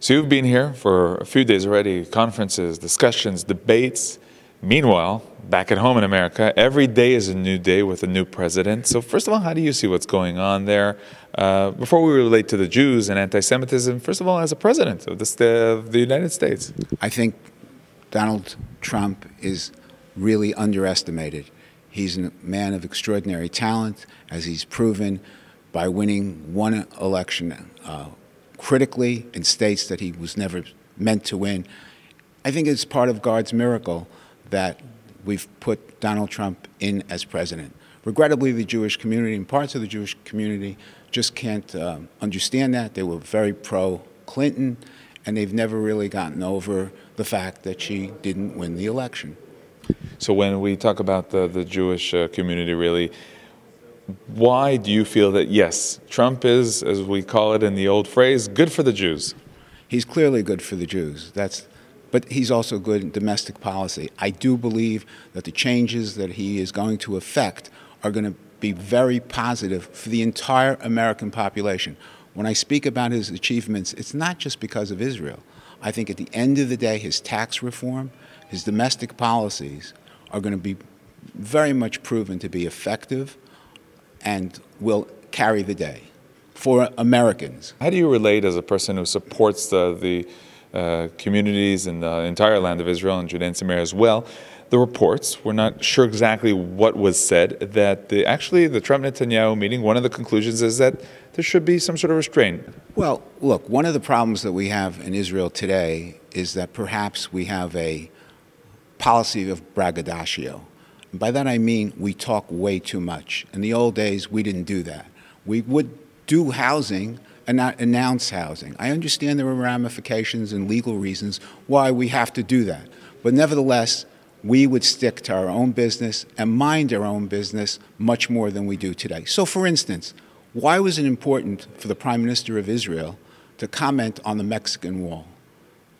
So you've been here for a few days already, conferences, discussions, debates. Meanwhile, back at home in America, every day is a new day with a new president. So first of all, how do you see what's going on there? Before we relate to the Jews and anti-Semitism, first of all, as a president of the United States. I think Donald Trump is really underestimated. He's a man of extraordinary talent, as he's proven by winning one election critically in states that he was never meant to win. I think it's part of God's miracle that we've put Donald Trump in as president. Regrettably, the Jewish community and parts of the Jewish community just can't understand that. They were very pro-Clinton, and they've never really gotten over the fact that she didn't win the election. So when we talk about the Jewish community, really, why do you feel that, yes, Trump is, as we call it in the old phrase, good for the Jews? He's clearly good for the Jews. But he's also good in domestic policy. I do believe that the changes that he is going to effect are going to be very positive for the entire American population. When I speak about his achievements, it's not just because of Israel. I think at the end of the day, his tax reform, his domestic policies are going to be very much proven to be effective and will carry the day for Americans. How do you relate as a person who supports the communities in the entire land of Israel and Judea and Samaria as well? The reports, we're not sure exactly what was said, that actually the Trump-Netanyahu meeting, one of the conclusions is that there should be some sort of restraint. Well, look, one of the problems that we have in Israel today is that perhaps we have a policy of braggadocio. And by that I mean we talk way too much. In the old days, we didn't do that. We would do housing and not announce housing. I understand there are ramifications and legal reasons why we have to do that. But nevertheless, we would stick to our own business and mind our own business much more than we do today. So, for instance, why was it important for the Prime Minister of Israel to comment on the Mexican wall?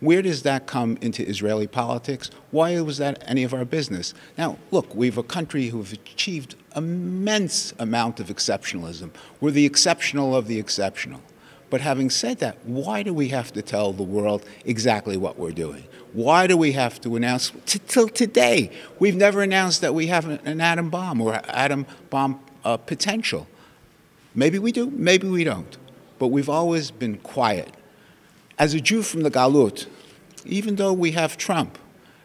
Where does that come into Israeli politics? Why was that any of our business? Now, look, we have a country who have achieved immense amount of exceptionalism. We're the exceptional of the exceptional. But having said that, why do we have to tell the world exactly what we're doing? Why do we have to announce, till today, we've never announced that we have an atom bomb or atom bomb potential. Maybe we do, maybe we don't. But we've always been quiet. As a Jew from the Galut, even though we have Trump,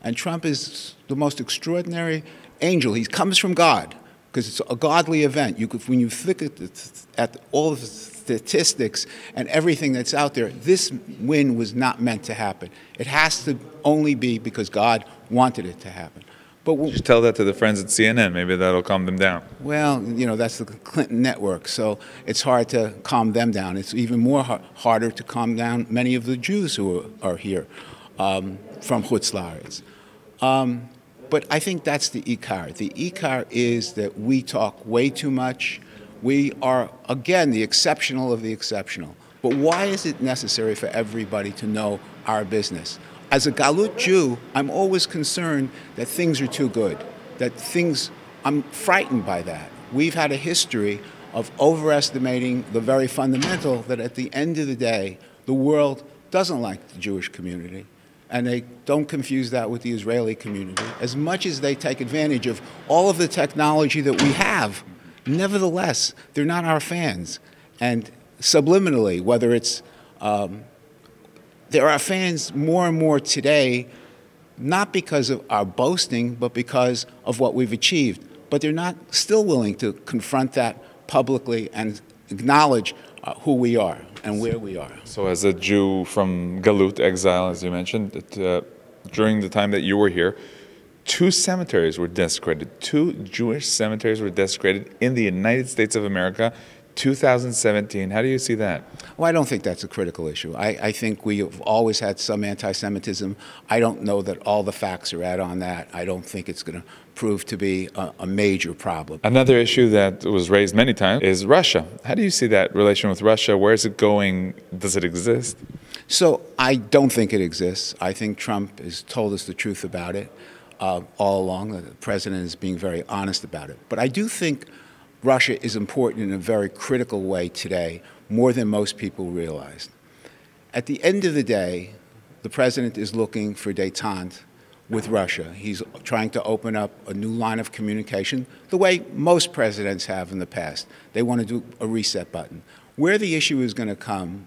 and Trump is the most extraordinary angel, he comes from God, because it's a godly event. When you look at all of the statistics and everything that's out there, this win was not meant to happen. It has to only be because God wanted it to happen. But just tell that to the friends at CNN. Maybe that'll calm them down. Well, you know, that's the Clinton network, so it's hard to calm them down. It's even more harder to calm down many of the Jews who are here from Chutz La'aretz. But I think that's the ikar. The ikar is that we talk way too much. We are, again, the exceptional of the exceptional. But why is it necessary for everybody to know our business? As a Galut Jew, I'm always concerned that things are too good, I'm frightened by that. We've had a history of overestimating the very fundamental that at the end of the day, the world doesn't like the Jewish community. And they don't confuse that with the Israeli community. As much as they take advantage of all of the technology that we have, nevertheless, they're not our fans. And subliminally, whether it's there are fans more and more today, not because of our boasting, but because of what we've achieved. But they're not still willing to confront that publicly and acknowledge who we are and where we are. So as a Jew from Galut, exile, as you mentioned, during the time that you were here, 2 cemeteries were desecrated. 2 Jewish cemeteries were desecrated in the United States of America, 2017. How do you see that? Well, I don't think that's a critical issue. I think we have always had some anti-Semitism. I don't know that all the facts are out on that. I don't think it's going to prove to be a major problem. Another issue that was raised many times is Russia. How do you see that relation with Russia? Where is it going? Does it exist? So I don't think it exists. I think Trump has told us the truth about it all along. The president is being very honest about it. But I do think Russia is important in a very critical way today, more than most people realize. At the end of the day, the president is looking for détente with Russia. He's trying to open up a new line of communication, the way most presidents have in the past. They want to do a reset button. Where the issue is going to come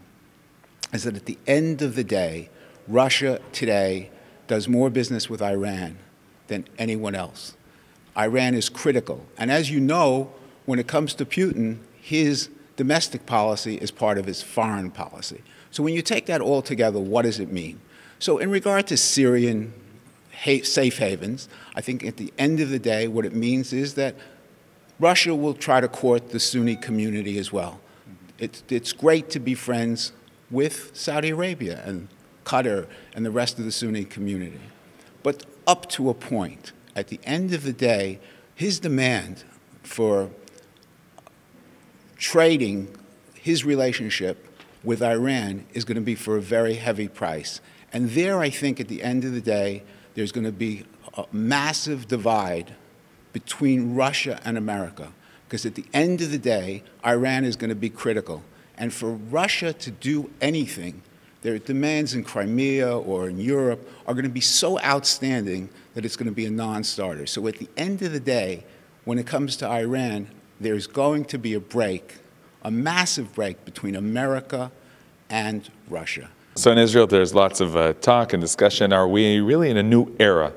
is that at the end of the day, Russia today does more business with Iran than anyone else. Iran is critical. And as you know, when it comes to Putin, his domestic policy is part of his foreign policy. So when you take that all together, what does it mean? So in regard to Syrian safe havens, I think at the end of the day, what it means is that Russia will try to court the Sunni community as well. It's great to be friends with Saudi Arabia and Qatar and the rest of the Sunni community. But up to a point, at the end of the day, his demand for trading his relationship with Iran is going to be for a very heavy price. And there, I think, at the end of the day, there's going to be a massive divide between Russia and America. Because at the end of the day, Iran is going to be critical. And for Russia to do anything, their demands in Crimea or in Europe are going to be so outstanding that it's going to be a non-starter. So at the end of the day, when it comes to Iran, there's going to be a break, a massive break between America and Russia. So in Israel, there's lots of talk and discussion. Are we really in a new era?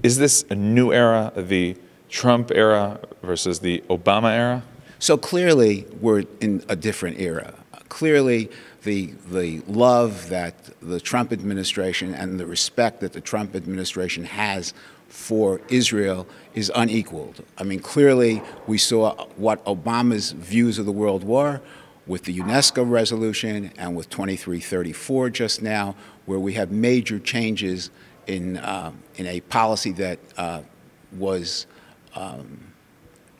Is this a new era, the Trump era versus the Obama era? So clearly, we're in a different era. Clearly, the love that the Trump administration and the respect that the Trump administration has for Israel is unequaled. I mean, clearly, we saw what Obama's views of the world were with the UNESCO resolution and with 2334 just now, where we have major changes in a policy that was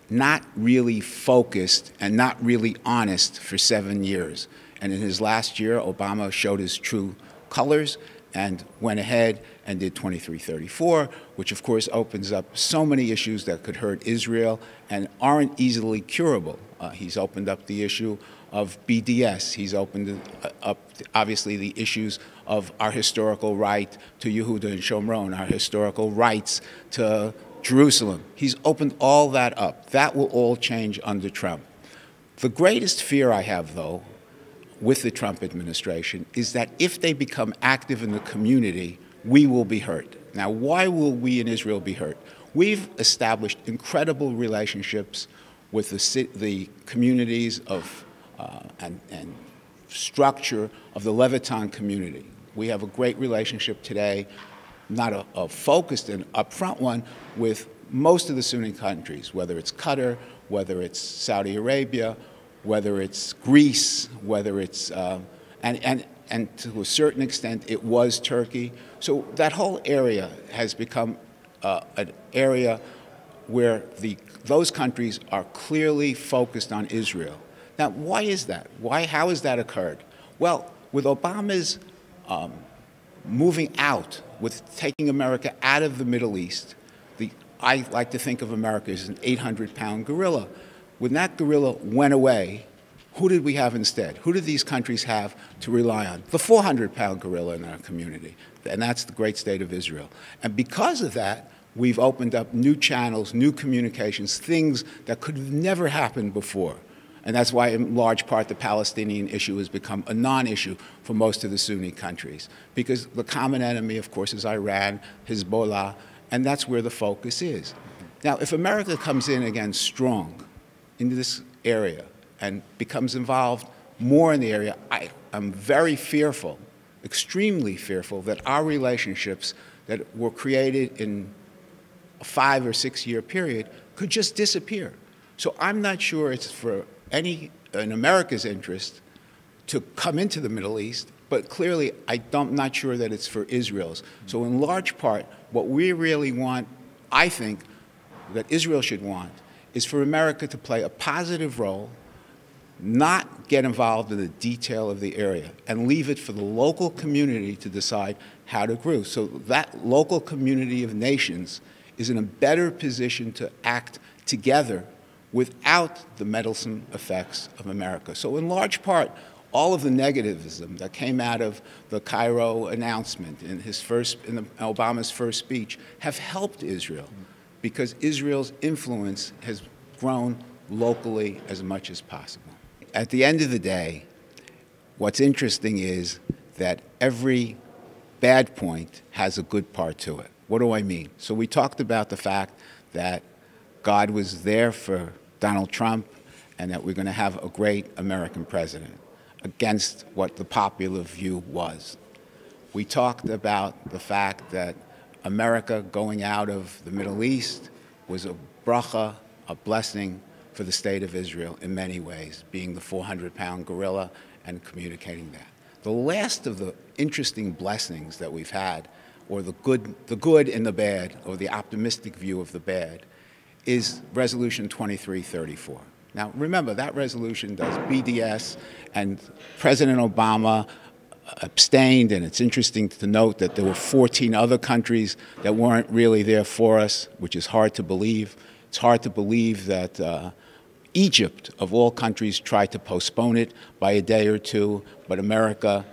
not really focused and not really honest for 7 years. And in his last year, Obama showed his true colors and went ahead and did 2334, which of course opens up so many issues that could hurt Israel and aren't easily curable. He's opened up the issue of BDS. He's opened up, obviously, the issues of our historical right to Yehuda and Shomron, our historical rights to Jerusalem. He's opened all that up. That will all change under Trump. The greatest fear I have, though, with the Trump administration is that if they become active in the community, we will be hurt. Now, why will we in Israel be hurt? We've established incredible relationships with the communities of and structure of the Leviton community. We have a great relationship today, not a focused and upfront one, with most of the Sunni countries, whether it's Qatar, whether it's Saudi Arabia, whether it's Greece, whether it's, and to a certain extent, it was Turkey. So that whole area has become an area where those countries are clearly focused on Israel. Now, why is that? How has that occurred? Well, with Obama's moving out, with taking America out of the Middle East, I like to think of America as an 800-pound gorilla. When that gorilla went away, who did we have instead? Who did these countries have to rely on? The 400-pound gorilla in our community, and that's the great state of Israel. And because of that, we've opened up new channels, new communications, things that could have never happened before. And that's why, in large part, the Palestinian issue has become a non-issue for most of the Sunni countries. Because the common enemy, of course, is Iran, Hezbollah, and that's where the focus is. Now, if America comes in again strong into this area and becomes involved more in the area, I'm very fearful, extremely fearful, that our relationships that were created in a 5 or 6 year period could just disappear. So I'm not sure it's in America's interest to come into the Middle East, but clearly I'm not sure that it's for Israel's. So in large part, what we really want, I think, that Israel should want, is for America to play a positive role, not get involved in the detail of the area, and leave it for the local community to decide how to grow. So that local community of nations is in a better position to act together without the meddlesome effects of America. So in large part, all of the negativism that came out of the Cairo announcement in Obama's first speech have helped Israel, because Israel's influence has grown locally as much as possible. At the end of the day, what's interesting is that every bad point has a good part to it. What do I mean? So we talked about the fact that God was there for Donald Trump and that we're going to have a great American president against what the popular view was. We talked about the fact that America going out of the Middle East was a bracha, a blessing for the state of Israel in many ways, being the 400-pound gorilla and communicating that. The last of the interesting blessings that we've had, or the good and the bad, or the optimistic view of the bad, is Resolution 2334. Now, remember, that resolution does BDS, and President Obama abstained, and it's interesting to note that there were 14 other countries that weren't really there for us, which is hard to believe. It's hard to believe that Egypt, of all countries, tried to postpone it by a day or two, but America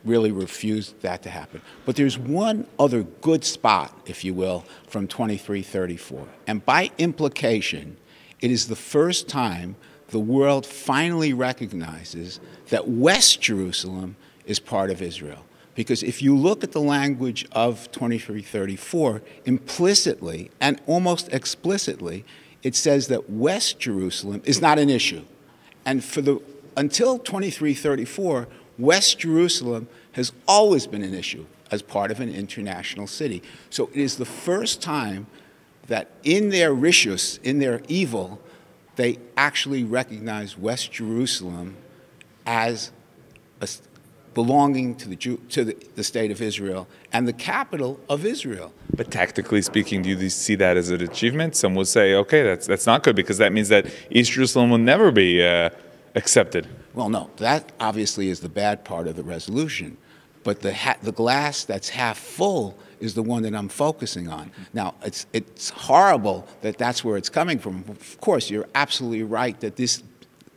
really refused that to happen. But there's one other good spot, if you will, from 2334. And by implication, it is the first time the world finally recognizes that West Jerusalem is part of Israel. Because if you look at the language of 2334, implicitly and almost explicitly, it says that West Jerusalem is not an issue. And until 2334, West Jerusalem has always been an issue as part of an international city. So it is the first time that in their rishus, in their evil, they actually recognize West Jerusalem as belonging to the state of Israel and the capital of Israel. But tactically speaking, do you see that as an achievement? Some will say, okay, that's not good, because that means that East Jerusalem will never be accepted. Well, no, that obviously is the bad part of the resolution. But the glass that's half full is the one that I'm focusing on. Now, it's horrible that that's where it's coming from. Of course, you're absolutely right that this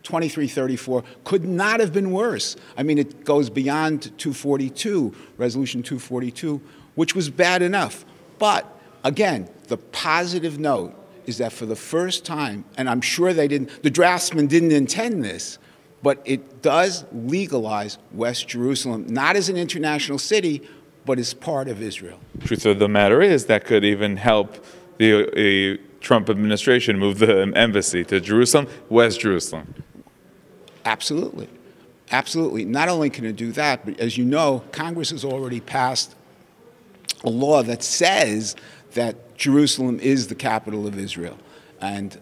2334 could not have been worse. I mean, it goes beyond 242, Resolution 242, which was bad enough. But, again, the positive note is that for the first time, and I'm sure the draftsman didn't intend this, but it does legalize West Jerusalem, not as an international city, but as part of Israel. Truth of the matter is that could even help the Trump administration move the embassy to Jerusalem, West Jerusalem. Absolutely. Absolutely. Not only can it do that, but as you know, Congress has already passed a law that says that Jerusalem is the capital of Israel. And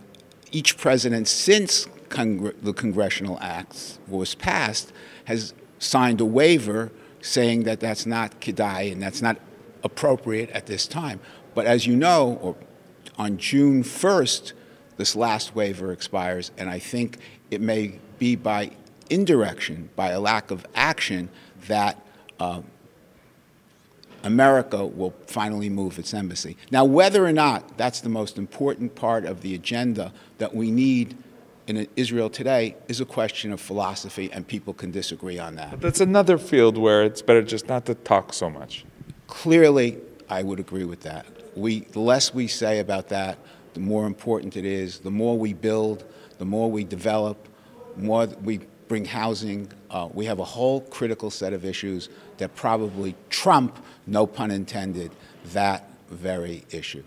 each president since the Congressional Act was passed has signed a waiver saying that that's not kedai and that's not appropriate at this time. But as you know, on June 1st, this last waiver expires, and I think it may be by indirection, by a lack of action, that America will finally move its embassy. Now, whether or not that's the most important part of the agenda that we need in Israel today is a question of philosophy, and people can disagree on that. But that's another field where it's better just not to talk so much. Clearly, I would agree with that. The less we say about that, the more important it is. The more we build, the more we develop, the more we bring housing. We have a whole critical set of issues that probably trump, no pun intended, that very issue.